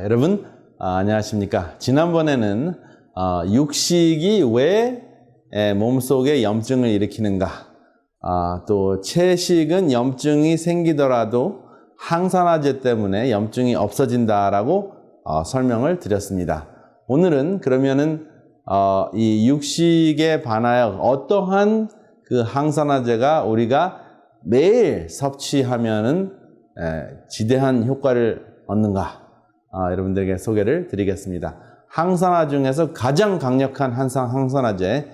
여러분 안녕하십니까. 지난번에는 육식이 왜 몸속에 염증을 일으키는가, 또 채식은 염증이 생기더라도 항산화제 때문에 염증이 없어진다라고 설명을 드렸습니다. 오늘은 그러면은 이 육식에 반하여 어떠한 그 항산화제가 우리가 매일 섭취하면은 지대한 효과를 얻는가, 여러분들에게 소개를 드리겠습니다. 항산화 중에서 가장 강력한 항산화제,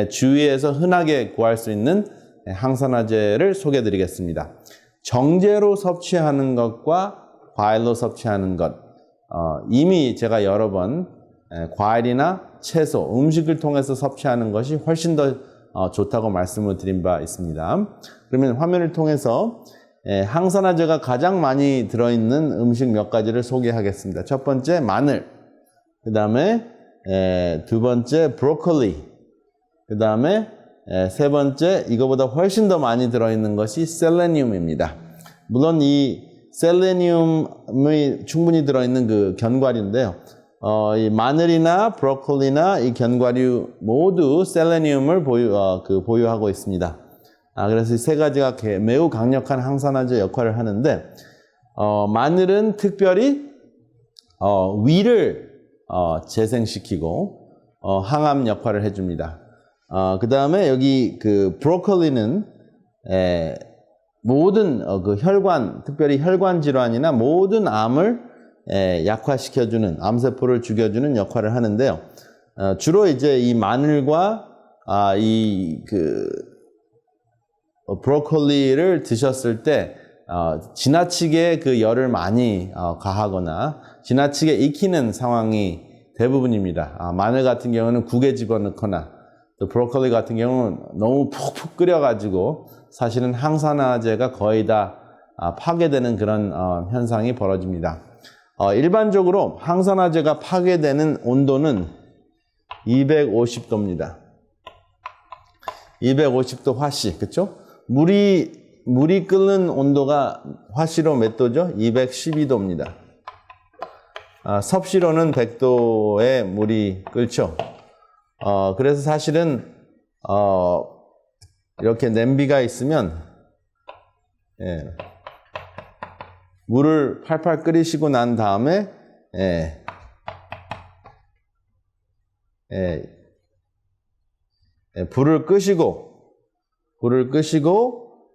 주위에서 흔하게 구할 수 있는 항산화제를 소개해 드리겠습니다. 정제로 섭취하는 것과 과일로 섭취하는 것, 이미 제가 여러 번 과일이나 채소, 음식을 통해서 섭취하는 것이 훨씬 더 좋다고 말씀을 드린 바 있습니다. 그러면 화면을 통해서 항산화제가 가장 많이 들어있는 음식 몇 가지를 소개하겠습니다. 첫 번째 마늘, 그 다음에 두 번째 브로콜리, 그 다음에 세 번째 이거보다 훨씬 더 많이 들어있는 것이 셀레늄입니다. 물론 이 셀레늄이 충분히 들어있는 그 견과류인데요. 이 마늘이나 브로콜리나 이 견과류 모두 셀레늄을 보유하고 있습니다. 그래서 이 세 가지가 매우 강력한 항산화제 역할을 하는데, 마늘은 특별히 위를 재생시키고 항암 역할을 해줍니다. 그 다음에 여기 그 브로콜리는 모든 그 혈관, 특별히 혈관 질환이나 모든 암을 약화시켜주는, 암세포를 죽여주는 역할을 하는데요. 주로 이제 이 마늘과 브로콜리를 드셨을 때 지나치게 그 열을 많이 가하거나 지나치게 익히는 상황이 대부분입니다. 마늘 같은 경우는 국에 집어넣거나, 또 브로콜리 같은 경우는 너무 푹푹 끓여가지고 사실은 항산화제가 거의 다 파괴되는 그런 현상이 벌어집니다. 일반적으로 항산화제가 파괴되는 온도는 250도입니다. 250도 화씨, 그쵸? 물이 끓는 온도가 화씨로 몇 도죠? 212도입니다. 섭씨로는 100도에 물이 끓죠. 그래서 사실은 이렇게 냄비가 있으면 물을 팔팔 끓이시고 난 다음에 불을 끄시고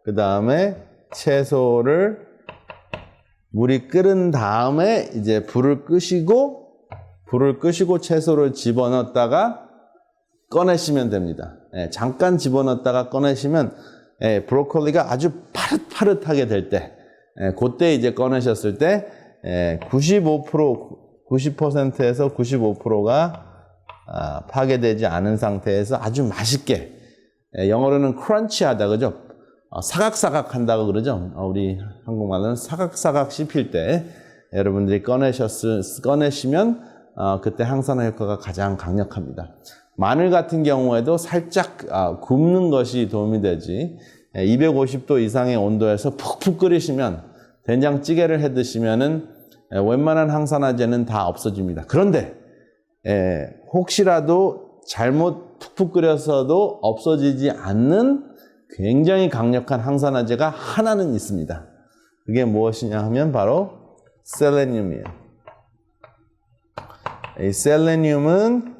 그 다음에 채소를 물이 끓은 다음에 이제 불을 끄시고 채소를 집어넣었다가 꺼내시면 됩니다. 잠깐 집어넣었다가 꺼내시면 브로콜리가 아주 파릇파릇하게 될 때, 그때 이제 꺼내셨을 때 90%에서 95%가 파괴되지 않은 상태에서 아주 맛있게, 영어로는 크런치하다, 그죠? 사각사각 한다고 그러죠? 우리 한국말로는 사각사각 씹힐 때 여러분들이 꺼내시면 그때 항산화 효과가 가장 강력합니다. 마늘 같은 경우에도 살짝 굽는 것이 도움이 되지, 250도 이상의 온도에서 푹푹 끓이시면, 된장찌개를 해 드시면은 웬만한 항산화제는 다 없어집니다. 그런데 혹시라도 잘못 푹푹 끓여서도 없어지지 않는 굉장히 강력한 항산화제가 하나는 있습니다. 그게 무엇이냐 하면 바로 셀레늄이에요. 이 셀레늄은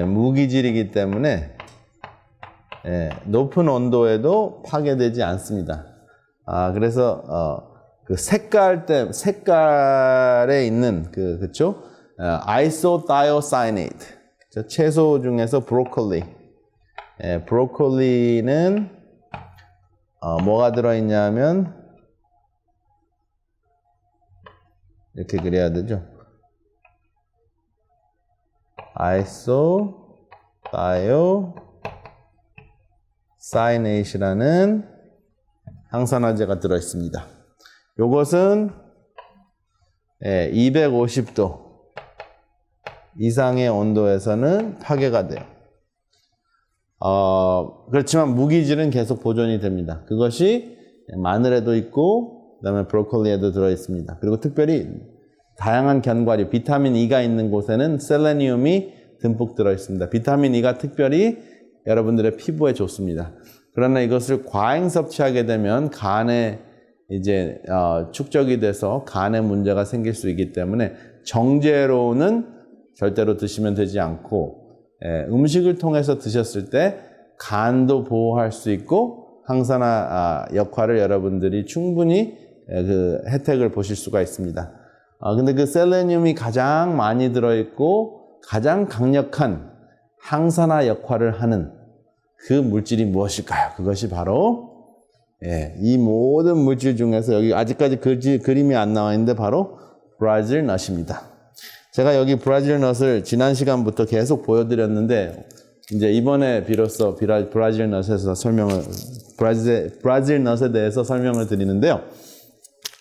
무기질이기 때문에 높은 온도에도 파괴되지 않습니다. 그래서 그 색깔에 있는 그쵸? 아이소타이오사이네이트, 채소 중에서 브로콜리, 브로콜리는 뭐가 들어있냐면 이렇게 그려야 되죠. 아이소타이오사이네이트라는 항산화제가 들어있습니다. 요것은 250도 이상의 온도에서는 파괴가 돼요. 그렇지만 무기질은 계속 보존이 됩니다. 그것이 마늘에도 있고, 그 다음에 브로콜리에도 들어있습니다. 그리고 특별히 다양한 견과류, 비타민 E가 있는 곳에는 셀레늄이 듬뿍 들어 있습니다. 비타민 E가 특별히 여러분들의 피부에 좋습니다. 그러나 이것을 과잉 섭취하게 되면 간에 이제 축적이 돼서 간에 문제가 생길 수 있기 때문에 정제로는 절대로 드시면 되지 않고 음식을 통해서 드셨을 때 간도 보호할 수 있고 항산화 역할을 여러분들이 충분히 그 혜택을 보실 수가 있습니다. 근데 그 셀레늄이 가장 많이 들어있고 가장 강력한 항산화 역할을 하는 그 물질이 무엇일까요? 그것이 바로 이 모든 물질 중에서 여기 아직까지 그림이 안 나와 있는데 바로 브라질 넛입니다. 제가 여기 브라질 넛을 지난 시간부터 계속 보여드렸는데 이제 이번에 비로소 브라질 넛에서 브라질 넛에 대해서 설명을 드리는데요.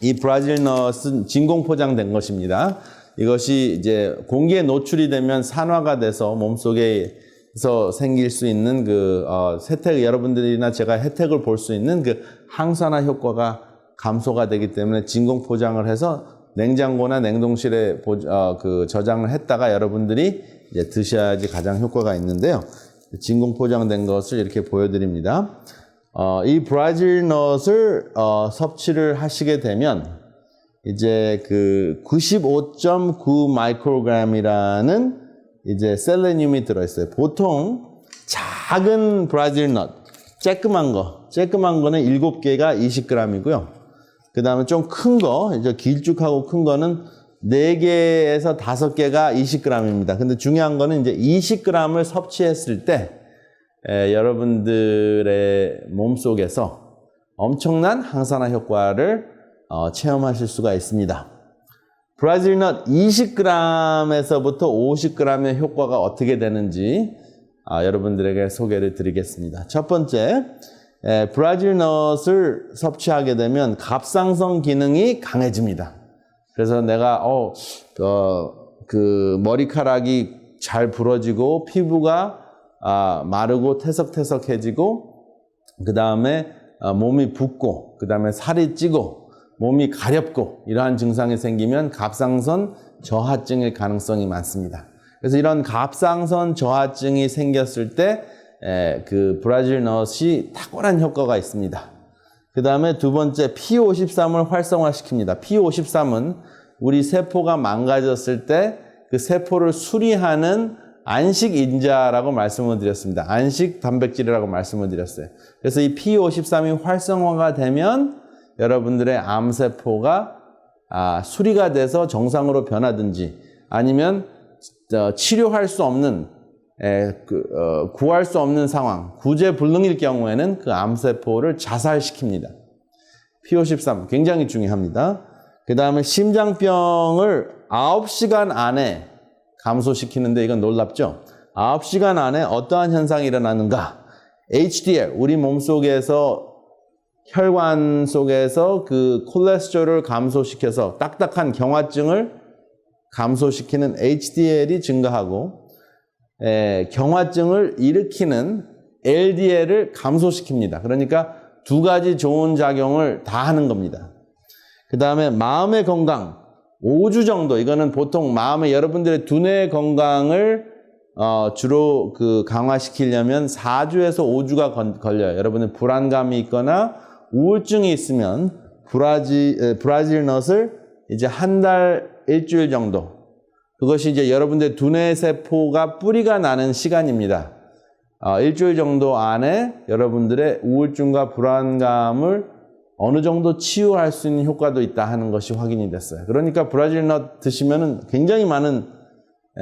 이 브라질 넛은 진공 포장된 것입니다. 이것이 이제 공기에 노출이 되면 산화가 돼서 몸속에서 생길 수 있는 그 혜택, 여러분들이나 제가 혜택을 볼 수 있는 그 항산화 효과가 감소가 되기 때문에 진공 포장을 해서 냉장고나 냉동실에 그 저장을 했다가 여러분들이 이제 드셔야지 가장 효과가 있는데요. 진공 포장된 것을 이렇게 보여드립니다. 이 브라질 넛을 섭취를 하시게 되면 이제 그 95.9 마이크로그램이라는 이제 셀레늄이 들어있어요. 보통 작은 브라질 넛, 쬐끄만 거는 7개가 20g이고요. 그 다음에 좀 큰 거, 이제 길쭉하고 큰 거는 4개에서 5개가 20g입니다. 근데 중요한 거는 이제 20g을 섭취했을 때 여러분들의 몸속에서 엄청난 항산화 효과를 체험하실 수가 있습니다. 브라질 넛 20g에서부터 50g의 효과가 어떻게 되는지 여러분들에게 소개를 드리겠습니다. 첫 번째, 브라질 넛을 섭취하게 되면 갑상선 기능이 강해집니다. 그래서 내가 그 머리카락이 잘 부러지고 피부가 마르고 태석태석해지고 그 다음에 몸이 붓고 그 다음에 살이 찌고 몸이 가렵고 이러한 증상이 생기면 갑상선 저하증일 가능성이 많습니다. 그래서 이런 갑상선 저하증이 생겼을 때 그 브라질 넛이 탁월한 효과가 있습니다. 그 다음에 두 번째, P53을 활성화시킵니다. P53은 우리 세포가 망가졌을 때 그 세포를 수리하는 안식인자라고 말씀을 드렸습니다. 안식 단백질이라고 말씀을 드렸어요. 그래서 이 P53이 활성화가 되면 여러분들의 암세포가 수리가 돼서 정상으로 변하든지 아니면 치료할 수 없는 구할 수 없는 상황, 구제불능일 경우에는 그 암세포를 자살시킵니다. P53 굉장히 중요합니다. 그 다음에 심장병을 9시간 안에 감소시키는데 이건 놀랍죠? 9시간 안에 어떠한 현상이 일어나는가? HDL, 우리 몸속에서 혈관 속에서 그 콜레스테롤을 감소시켜서 딱딱한 경화증을 감소시키는 HDL이 증가하고 경화증을 일으키는 LDL을 감소시킵니다. 그러니까 두 가지 좋은 작용을 다 하는 겁니다. 그 다음에 마음의 건강 5주 정도, 이거는 보통 마음의 여러분들의 두뇌 건강을 주로 그 강화시키려면 4주에서 5주가 걸려요. 여러분은 불안감이 있거나 우울증이 있으면 브라질 넛을 이제 한 달, 일주일 정도, 그것이 이제 여러분들 두뇌 세포가 뿌리가 나는 시간입니다. 일주일 정도 안에 여러분들의 우울증과 불안감을 어느 정도 치유할 수 있는 효과도 있다 하는 것이 확인이 됐어요. 그러니까 브라질 넛 드시면은 굉장히 많은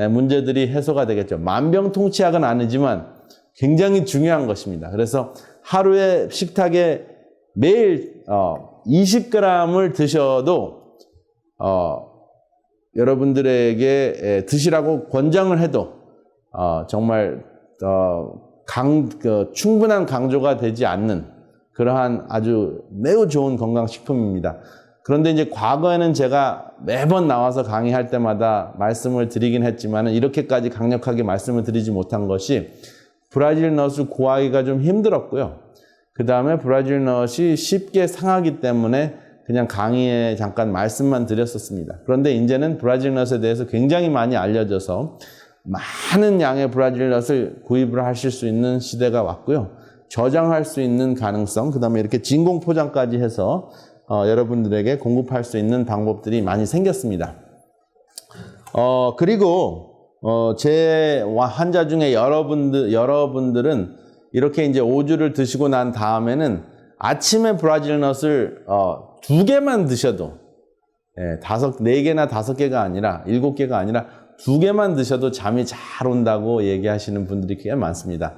문제들이 해소가 되겠죠. 만병통치약은 아니지만 굉장히 중요한 것입니다. 그래서 하루에 식탁에 매일 20g을 드셔도 여러분들에게 드시라고 권장을 해도 정말 충분한 강조가 되지 않는 그러한 아주 매우 좋은 건강식품입니다. 그런데 이제 과거에는 제가 매번 나와서 강의할 때마다 말씀을 드리긴 했지만 이렇게까지 강력하게 말씀을 드리지 못한 것이 브라질 넛을 구하기가 좀 힘들었고요. 그 다음에 브라질 넛이 쉽게 상하기 때문에 그냥 강의에 잠깐 말씀만 드렸었습니다. 그런데 이제는 브라질 넛에 대해서 굉장히 많이 알려져서 많은 양의 브라질 넛을 구입을 하실 수 있는 시대가 왔고요. 저장할 수 있는 가능성, 그 다음에 이렇게 진공 포장까지 해서 여러분들에게 공급할 수 있는 방법들이 많이 생겼습니다. 그리고 제 환자 중에 여러분들은 이렇게 이제 5주를 드시고 난 다음에는 아침에 브라질 넛을 2개만 드셔도 4개나 5개가 아니라 7개가 아니라 2개만 드셔도 잠이 잘 온다고 얘기하시는 분들이 꽤 많습니다.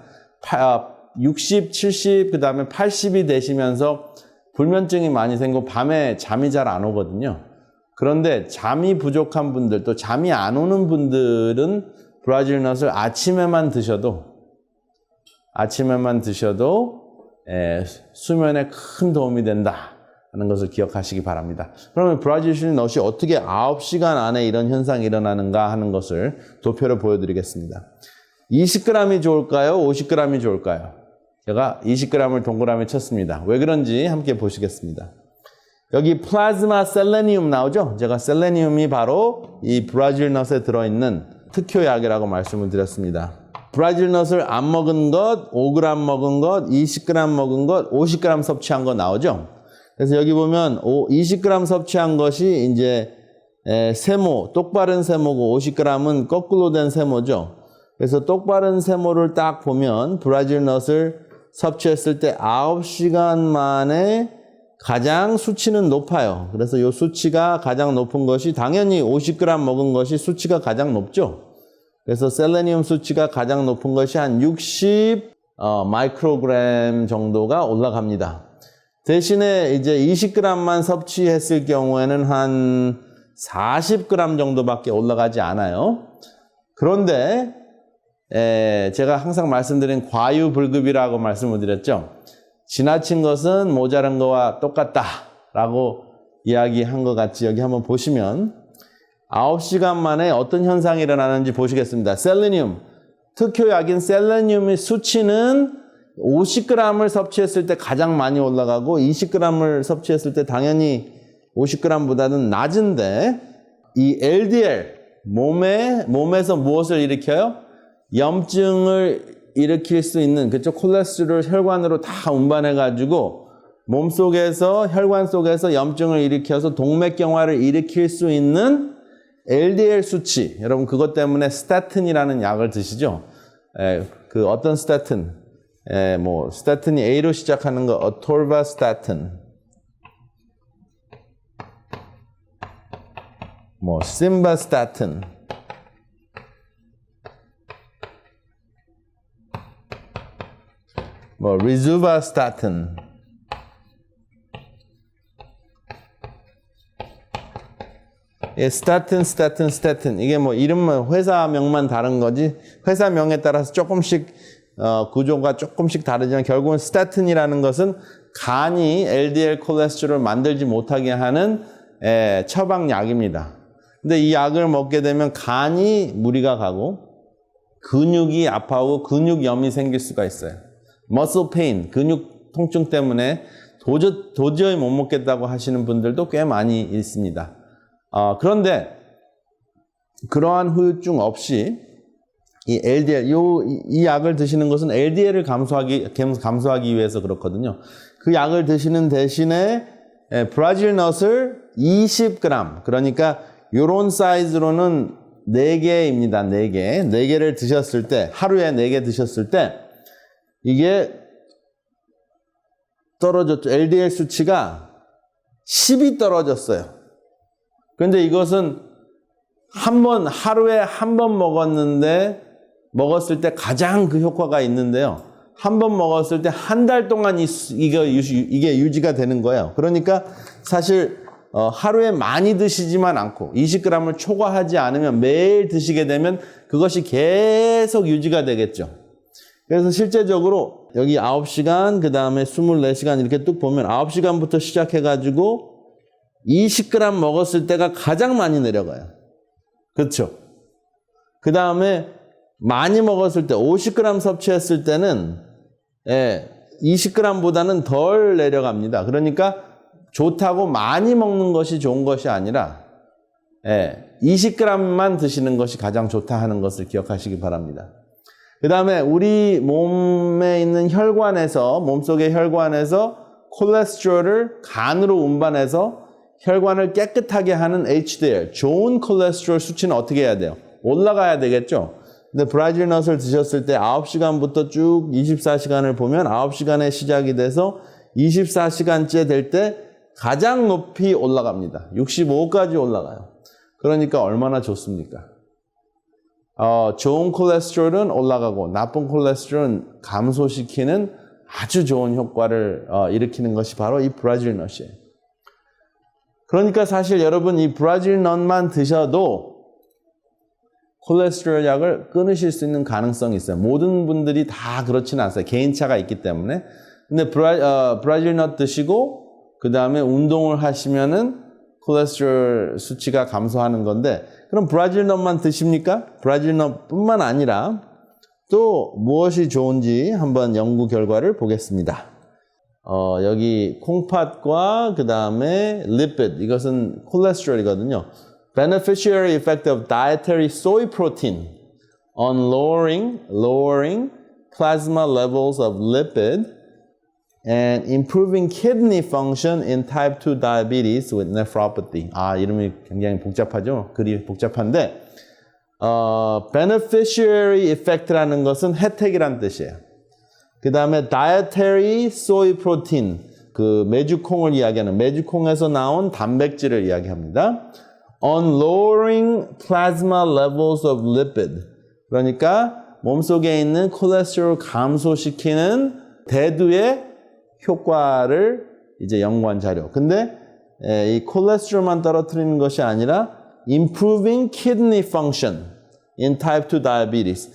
60, 70, 그 다음에 80이 되시면서 불면증이 많이 생기고 밤에 잠이 잘 안 오거든요. 그런데 잠이 부족한 분들, 또 잠이 안 오는 분들은 브라질 넛을 아침에만 드셔도 수면에 큰 도움이 된다 하는 것을 기억하시기 바랍니다. 그러면 브라질 넛이 어떻게 9시간 안에 이런 현상이 일어나는가 하는 것을 도표로 보여드리겠습니다. 20g이 좋을까요? 50g이 좋을까요? 제가 20g을 동그라미 쳤습니다. 왜 그런지 함께 보시겠습니다. 여기 플라즈마 셀레니움 나오죠? 제가 셀레니움이 바로 이 브라질 넛에 들어있는 특효약이라고 말씀을 드렸습니다. 브라질 넛을 안 먹은 것, 5g 먹은 것, 20g 먹은 것, 50g 섭취한 거 나오죠? 그래서 여기 보면 20g 섭취한 것이 이제 세모, 똑바른 세모고 50g은 거꾸로 된 세모죠. 그래서 똑바른 세모를 딱 보면 브라질 넛을 섭취했을 때 9시간 만에 가장 수치는 높아요. 그래서 이 수치가 가장 높은 것이 당연히 50g 먹은 것이 수치가 가장 높죠. 그래서 셀레니움 수치가 가장 높은 것이 한 60 마이크로그램 정도가 올라갑니다. 대신에 이제 20g만 섭취했을 경우에는 한 40g 정도밖에 올라가지 않아요. 그런데 제가 항상 말씀드린 과유불급이라고 말씀을 드렸죠. 지나친 것은 모자란 거와 똑같다라고 이야기한 것 같이 여기 한번 보시면 9시간 만에 어떤 현상이 일어나는지 보시겠습니다. 셀레니움, 특효약인 셀레니움의 수치는 50g을 섭취했을 때 가장 많이 올라가고 20g을 섭취했을 때 당연히 50g보다는 낮은데 이 LDL, 몸에서 무엇을 일으켜요? 염증을 일으킬 수 있는 그쪽 콜레스테롤을 혈관으로 다 운반해가지고 몸속에서 혈관 속에서 염증을 일으켜서 동맥경화를 일으킬 수 있는 LDL 수치, 여러분 그것 때문에 스타틴이라는 약을 드시죠? 그 어떤 스타틴? 스타틴이 A로 시작하는 거 어토르바스타틴, 심바스타틴, 리주바스타틴, 스타틴. 이게 이름은 회사명만 다른 거지, 회사명에 따라서 조금씩, 구조가 조금씩 다르지만 결국은 스타틴이라는 것은 간이 LDL 콜레스테롤을 만들지 못하게 하는 처방약입니다. 근데 이 약을 먹게 되면 간이 무리가 가고 근육이 아파하고 근육염이 생길 수가 있어요. muscle pain, 근육 통증 때문에 도저히 못 먹겠다고 하시는 분들도 꽤 많이 있습니다. 그런데 그러한 후유증 없이 이 LDL, 이 약을 드시는 것은 LDL을 감소하기 위해서 그렇거든요. 그 약을 드시는 대신에 브라질 넛을 20g, 그러니까 요런 사이즈로는 4개입니다. 4개. 4개를 드셨을 때, 하루에 4개 드셨을 때 이게 떨어졌죠. LDL 수치가 10이 떨어졌어요. 그런데 이것은 하루에 한 번 먹었을 때 가장 그 효과가 있는데요. 한 번 먹었을 때 한 달 동안 이게 유지가 되는 거예요. 그러니까 사실 하루에 많이 드시지만 않고 20g을 초과하지 않으면 매일 드시게 되면 그것이 계속 유지가 되겠죠. 그래서 실제적으로 여기 9시간, 그 다음에 24시간 이렇게 뚝 보면 9시간부터 시작해가지고 20g 먹었을 때가 가장 많이 내려가요. 그렇죠? 그 다음에 많이 먹었을 때 50g 섭취했을 때는 20g보다는 덜 내려갑니다. 그러니까 좋다고 많이 먹는 것이 좋은 것이 아니라 20g만 드시는 것이 가장 좋다 하는 것을 기억하시기 바랍니다. 그 다음에 우리 몸에 있는 혈관에서, 몸속의 혈관에서 콜레스테롤을 간으로 운반해서 혈관을 깨끗하게 하는 HDL, 좋은 콜레스테롤 수치는 어떻게 해야 돼요? 올라가야 되겠죠? 근데 브라질 넛을 드셨을 때 9시간부터 쭉 24시간을 보면 9시간에 시작이 돼서 24시간째 될 때 가장 높이 올라갑니다. 65까지 올라가요. 그러니까 얼마나 좋습니까? 좋은 콜레스테롤은 올라가고 나쁜 콜레스테롤은 감소시키는 아주 좋은 효과를 일으키는 것이 바로 이 브라질 넛이에요. 그러니까 사실 여러분 이 브라질 넛만 드셔도 콜레스테롤 약을 끊으실 수 있는 가능성이 있어요. 모든 분들이 다 그렇지는 않아요. 개인차가 있기 때문에. 근데 브라질 넛 드시고 그 다음에 운동을 하시면은 콜레스테롤 수치가 감소하는 건데 그럼 브라질 넛만 드십니까? 브라질 넛뿐만 아니라 또 무엇이 좋은지 한번 연구 결과를 보겠습니다. 여기 콩팥과 그 다음에 lipid, 이것은 콜레스테롤이거든요. Beneficiary effect of dietary soy protein on lowering plasma levels of lipid and improving kidney function in type 2 diabetes with nephropathy. 이름이 굉장히 복잡하죠? 글이 복잡한데 beneficiary effect라는 것은 혜택이란 뜻이에요. 그 다음에 dietary soy protein, 그 메주콩을 이야기하는 메주콩에서 나온 단백질을 이야기합니다. On lowering plasma levels of lipid. 그러니까 몸속에 있는 콜레스테롤 감소시키는 대두의 효과를 이제 연구한 자료. 근데 이 콜레스테롤만 떨어뜨리는 것이 아니라 improving kidney function in type 2 diabetes.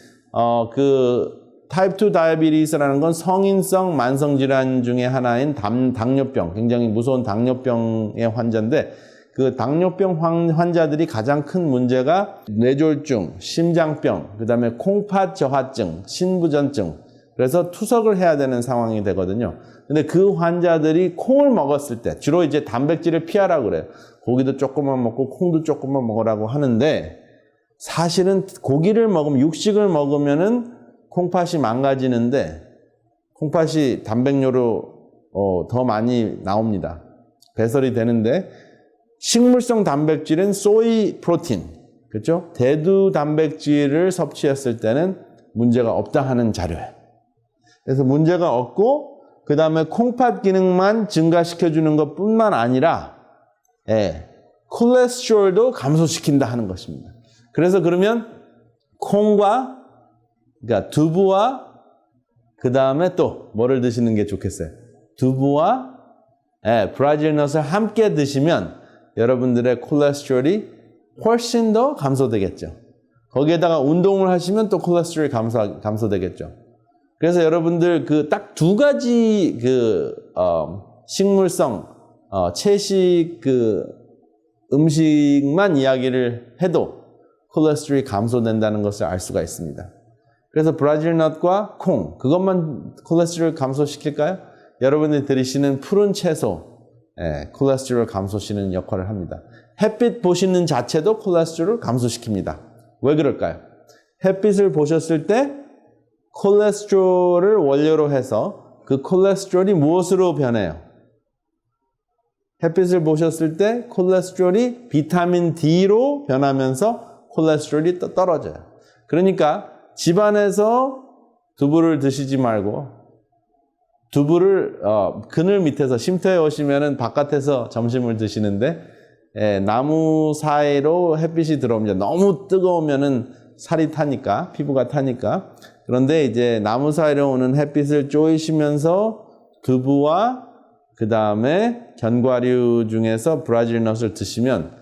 type 2 diabetes라는 건 성인성 만성질환 중에 하나인 당뇨병, 굉장히 무서운 당뇨병의 환자인데 그 당뇨병 환자들이 가장 큰 문제가 뇌졸중, 심장병, 그 다음에 콩팥 저하증, 신부전증, 그래서 투석을 해야 되는 상황이 되거든요. 근데 그 환자들이 콩을 먹었을 때 주로 이제 단백질을 피하라고 그래요. 고기도 조금만 먹고 콩도 조금만 먹으라고 하는데 사실은 고기를 먹으면 육식을 먹으면은 콩팥이 망가지는데 콩팥이 단백뇨로 더 많이 나옵니다. 배설이 되는데 식물성 단백질은 소이 프로틴, 그렇죠? 대두 단백질을 섭취했을 때는 문제가 없다 하는 자료예요. 그래서 문제가 없고 그 다음에 콩팥 기능만 증가시켜주는 것뿐만 아니라 콜레스테롤도 감소시킨다 하는 것입니다. 그래서 그러면 콩과 그러니까 두부와 그 다음에 또 뭐를 드시는 게 좋겠어요? 두부와 브라질 넛을 함께 드시면 여러분들의 콜레스테롤이 훨씬 더 감소되겠죠. 거기에다가 운동을 하시면 또 콜레스테롤이 감소되겠죠. 그래서 여러분들 그 딱 두 가지 식물성 채식 음식만 이야기를 해도 콜레스테롤이 감소된다는 것을 알 수가 있습니다. 그래서 브라질 넛과 콩, 그것만 콜레스테롤 감소시킬까요? 여러분들이 들이시는 푸른 채소, 콜레스테롤 감소시키는 역할을 합니다. 햇빛 보시는 자체도 콜레스테롤을 감소시킵니다. 왜 그럴까요? 햇빛을 보셨을 때 콜레스테롤을 원료로 해서 그 콜레스테롤이 무엇으로 변해요? 햇빛을 보셨을 때 콜레스테롤이 비타민 D로 변하면서 콜레스테롤이 떨어져요. 그러니까 집안에서 두부를 드시지 말고 두부를 그늘 밑에서 쉼터에 오시면은 바깥에서 점심을 드시는데 나무 사이로 햇빛이 들어옵니다. 너무 뜨거우면은 살이 타니까, 피부가 타니까. 그런데 이제 나무 사이로 오는 햇빛을 쪼이시면서 두부와 그 다음에 견과류 중에서 브라질 넛을 드시면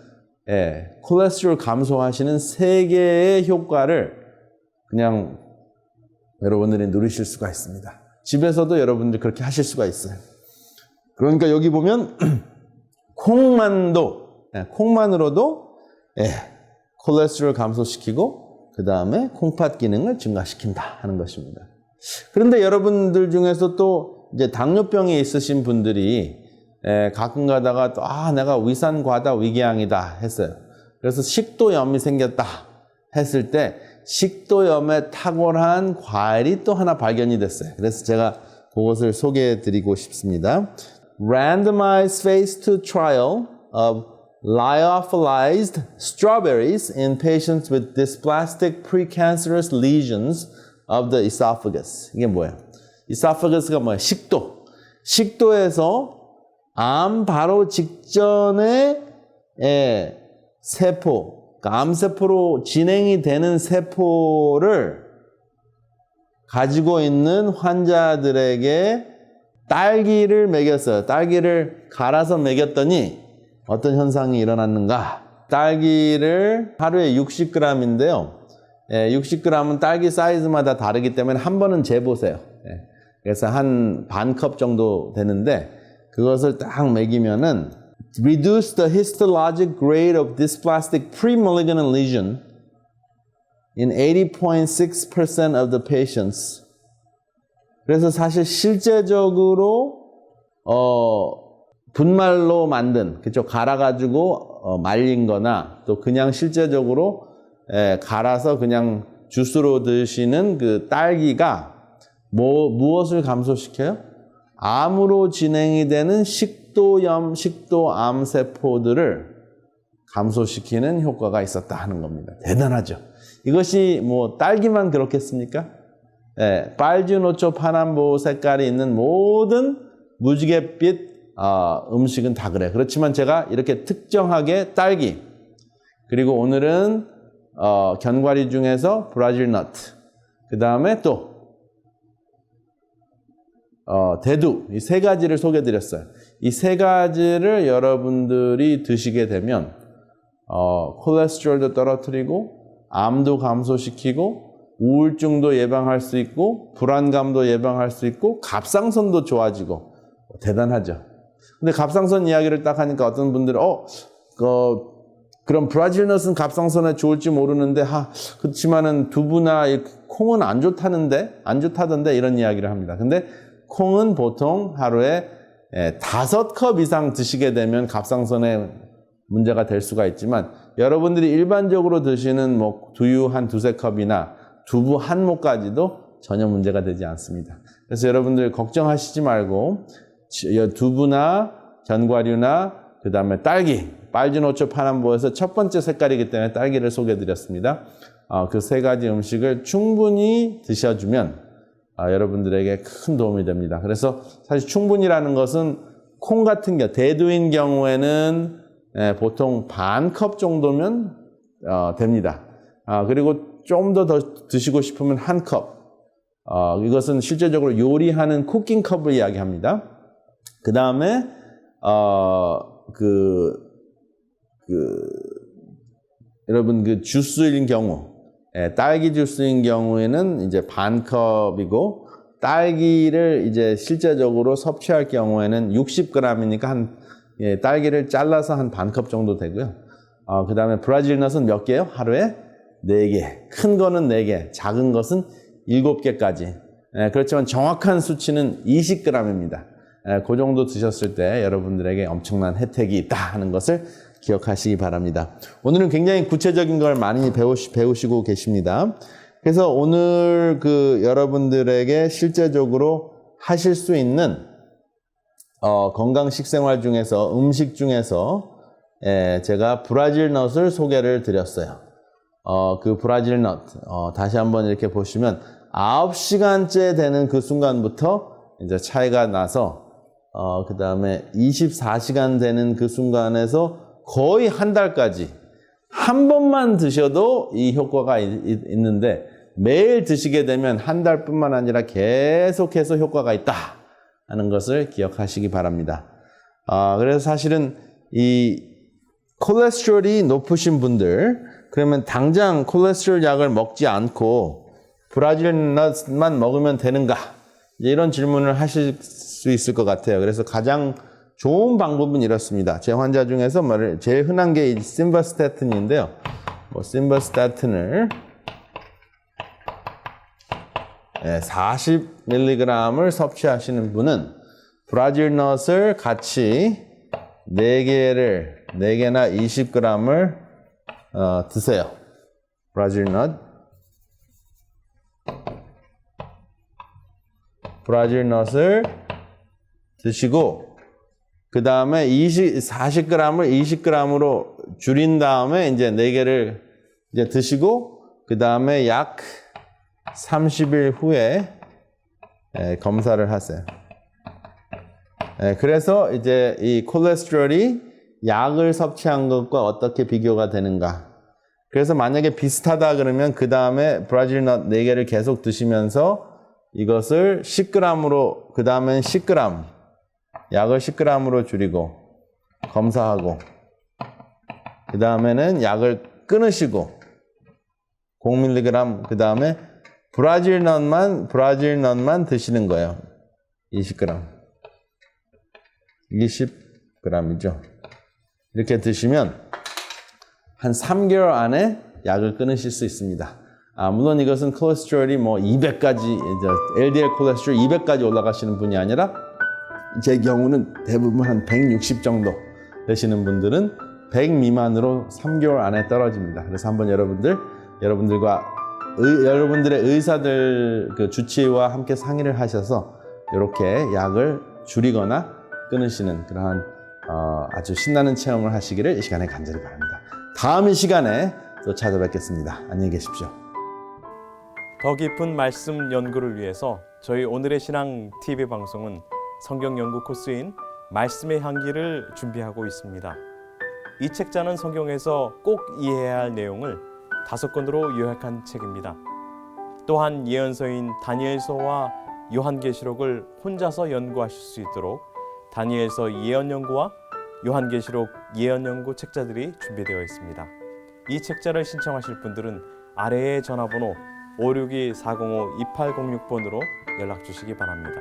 콜레스테롤 감소하시는 3개의 효과를 그냥 여러분들이 누리실 수가 있습니다. 집에서도 여러분들 그렇게 하실 수가 있어요. 그러니까 여기 보면 콩만으로도 콜레스테롤 감소시키고 그 다음에 콩팥 기능을 증가시킨다 하는 것입니다. 그런데 여러분들 중에서 또 이제 당뇨병이 있으신 분들이 가끔 가다가 또 내가 위산과다 위궤양이다 했어요. 그래서 식도염이 생겼다 했을 때 식도염에 탁월한 과일이 또 하나 발견이 됐어요. 그래서 제가 그것을 소개해 드리고 싶습니다. Randomized phase 2 trial of lyophilized strawberries in patients with dysplastic precancerous lesions of the esophagus. 이게 뭐예요? esophagus가 뭐예요? 식도에서 암 바로 직전에 세포, 그러니까 암세포로 진행이 되는 세포를 가지고 있는 환자들에게 딸기를 먹였어요. 딸기를 갈아서 먹였더니 어떤 현상이 일어났는가? 딸기를 하루에 60g인데요. 60g은 딸기 사이즈마다 다르기 때문에 한 번은 재보세요. 그래서 한 반 컵 정도 되는데 그것을 딱 먹이면은 reduce the histologic grade of dysplastic pre-malignant lesion in 80.6% of the patients. 그래서 사실 실제적으로 분말로 만든, 그쵸, 갈아가지고 말린 거나 또 그냥 실제적으로 갈아서 그냥 주스로 드시는 그 딸기가 무엇을 감소시켜요? 암으로 진행이 되는 식도염, 식도암 세포들을 감소시키는 효과가 있었다 하는 겁니다. 대단하죠. 이것이 뭐 딸기만 그렇겠습니까? 빨주노초 파남보 색깔이 있는 모든 무지갯빛 음식은 다 그래. 그렇지만 제가 이렇게 특정하게 딸기, 그리고 오늘은 견과류 중에서 브라질 너트, 그 다음에 또 대두, 이 세 가지를 소개해드렸어요. 이 세 가지를 여러분들이 드시게 되면 콜레스테롤도 떨어뜨리고 암도 감소시키고 우울증도 예방할 수 있고 불안감도 예방할 수 있고 갑상선도 좋아지고 대단하죠. 근데 갑상선 이야기를 딱 하니까 어떤 분들은 그럼 브라질넛은 갑상선에 좋을지 모르는데 그렇지만은 두부나 콩은 안 좋다던데 이런 이야기를 합니다. 근데 콩은 보통 하루에 5컵 이상 드시게 되면 갑상선에 문제가 될 수가 있지만 여러분들이 일반적으로 드시는 뭐 두유 한 2-3컵이나 두부 한 모까지도 전혀 문제가 되지 않습니다. 그래서 여러분들 걱정하시지 말고 두부나 견과류나 그 다음에 딸기, 빨주노초 파남보에서 첫 번째 색깔이기 때문에 딸기를 소개해드렸습니다. 그 세 가지 음식을 충분히 드셔주면 여러분들에게 큰 도움이 됩니다. 그래서 사실 충분히라는 것은 콩 같은 대두인 경우에는 보통 반 컵 정도면 됩니다. 그리고 좀 더 드시고 싶으면 한 컵. 이것은 실제적으로 요리하는 쿠킹컵을 이야기합니다. 그 다음에 여러분 그 주스인 경우, 딸기 주스인 경우에는 이제 반 컵이고 딸기를 이제 실제적으로 섭취할 경우에는 60g이니까 딸기를 잘라서 한 반 컵 정도 되고요. 그 다음에 브라질 넛은 몇 개요? 하루에 4개. 큰 거는 4개, 작은 것은 7개까지. 그렇지만 정확한 수치는 20g입니다. 그 정도 드셨을 때 여러분들에게 엄청난 혜택이 있다 하는 것을 기억하시기 바랍니다. 오늘은 굉장히 구체적인 걸 많이 배우시고 계십니다. 그래서 오늘 여러분들에게 실제적으로 하실 수 있는 건강 식생활 중에서 음식 중에서 제가 브라질 넛을 소개를 드렸어요. 그 브라질 넛 다시 한번 이렇게 보시면 9시간째 되는 그 순간부터 이제 차이가 나서 그 다음에 24시간 되는 그 순간에서 거의 한 달까지 한 번만 드셔도 이 효과가 있는데 매일 드시게 되면 한 달뿐만 아니라 계속해서 효과가 있다 하는 것을 기억하시기 바랍니다. 그래서 사실은 이 콜레스테롤이 높으신 분들, 그러면 당장 콜레스테롤 약을 먹지 않고 브라질 넛만 먹으면 되는가? 이런 질문을 하실 수 있을 것 같아요. 그래서 가장 좋은 방법은 이렇습니다. 제 환자 중에서 제일 흔한 게 심바스타틴인데요. 심바스타틴을 40mg을 섭취하시는 분은 브라질 넛을 같이 4개나 20g을 드세요. 브라질 넛을 드시고 그 다음에 40g을 20g으로 줄인 다음에 이제 4개를 이제 드시고 그 다음에 약 30일 후에 검사를 하세요. 그래서 이제 이 콜레스테롤이 약을 섭취한 것과 어떻게 비교가 되는가. 그래서 만약에 비슷하다 그러면 그 다음에 브라질 넛 4개를 계속 드시면서 이것을 10g으로, 그 다음엔 10g, 약을 10g으로 줄이고 검사하고 그 다음에는 약을 끊으시고 0mg, 그 다음에 브라질 넛만 드시는 거예요. 20g. 20g이죠. 이렇게 드시면 한 3개월 안에 약을 끊으실 수 있습니다. 물론 이것은 콜레스테롤이 뭐 200까지, LDL 콜레스테롤 200까지 올라가시는 분이 아니라 제 경우는 대부분 한 160 정도 되시는 분들은 100 미만으로 3개월 안에 떨어집니다. 그래서 한번 여러분들과 여러분들의 의사들 그 주치의와 함께 상의를 하셔서 이렇게 약을 줄이거나 끊으시는 그러한 아주 신나는 체험을 하시기를 이 시간에 간절히 바랍니다. 다음 이 시간에 또 찾아뵙겠습니다. 안녕히 계십시오. 더 깊은 말씀 연구를 위해서 저희 오늘의 신앙 TV 방송은 성경 연구 코스인 말씀의 향기를 준비하고 있습니다. 이 책자는 성경에서 꼭 이해해야 할 내용을 5권으로 요약한 책입니다. 또한 예언서인 다니엘서와 요한계시록을 혼자서 연구하실 수 있도록 다니엘서 예언연구와 요한계시록 예언연구 책자들이 준비되어 있습니다. 이 책자를 신청하실 분들은 아래의 전화번호 562-405-2806번으로 연락 주시기 바랍니다.